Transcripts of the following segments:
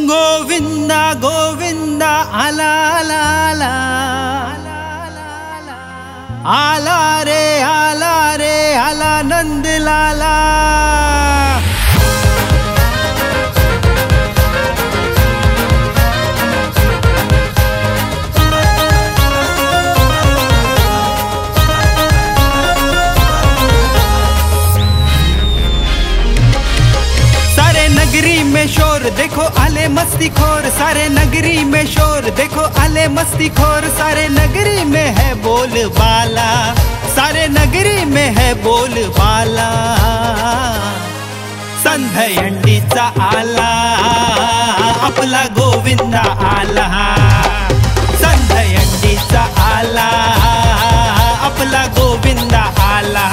गोविंदा गोविंदा आला आला आला आला रे आला नंद लाला। नगरी में शोर देखो आले मस्ती खोर, सारे नगरी में शोर देखो आले मस्ती खोर। सारे नगरी में है बोल बाला, सारे नगरी में है बोल बाला। संधयंडीचा आला आपला गोविंदा आला, संधयंडीचा आला आपला गोविंदा आला।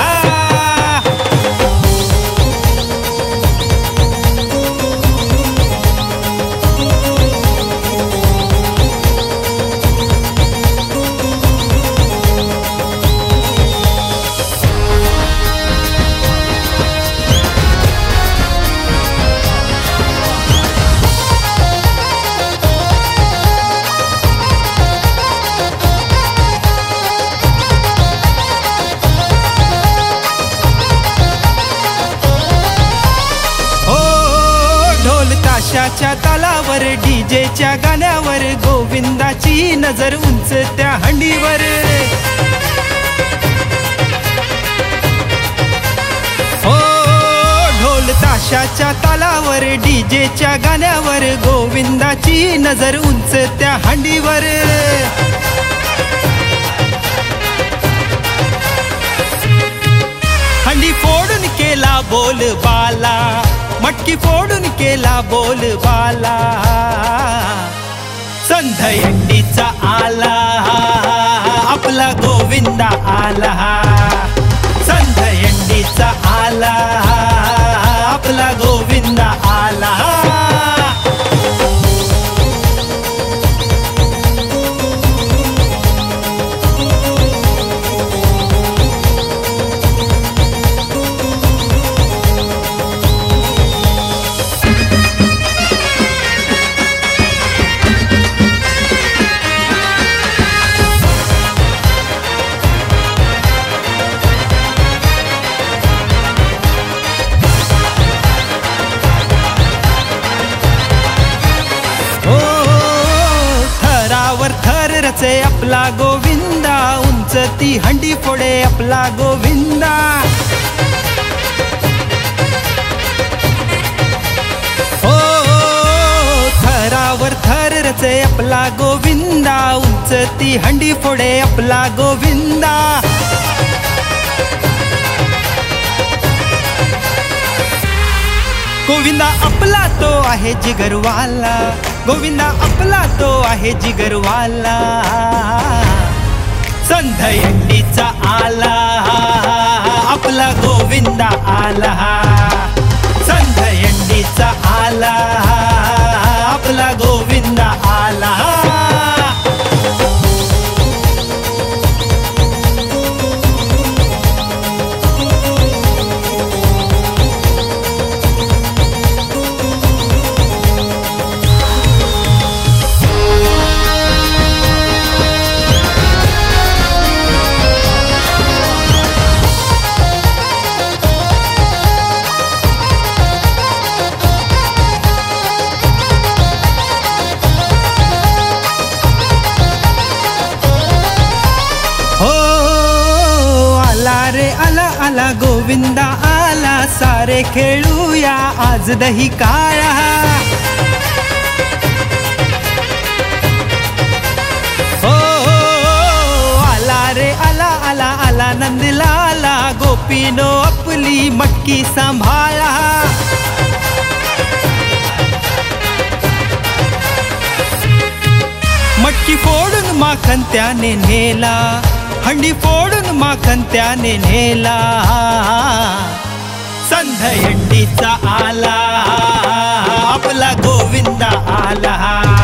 ताशाच्या तालावर डीजेच्या गाण्यावर गोविंदाची नजर उंच त्या हंडीवर। हो ढोल ताशाच्या तालावर डीजेच्या गाण्यावर गोविंदाची नजर उंच त्या हंडीवर। हंडी फोडून केला बोल बाला, मटकी फोडून केला बोल बाला। संधयंडीचा आला आपला गोविंदा आला, संधयंडीचा आला आपला गोविंदा आला। आपला गोविंदा उंच ती हंडी फोडे आपला गोविंदा। हो थरावर थर रचे आपला गोविंदा उंच ती हंडी फोडे आपला गोविंदा। गोविंदा आपला तो आहे जिगरवाला, गोविंदा आपला तो आहे जिगरवाला। संधयंडीचा आला आपला गोविंदा आला, संधयंडीचा आला आपला गोविंदा आला। आला गोविंदा आला, सारे खेळूया आज दही काळा। हो आला रे आला आला आला नंद लाला, गोपीनो आपली मटकी सांभाळा। मटकी फोडून माखन त्याने नेला, हंडी फोडून माखन त्याने नेला। संधयंडीचा आला आपला गोविंदा आला।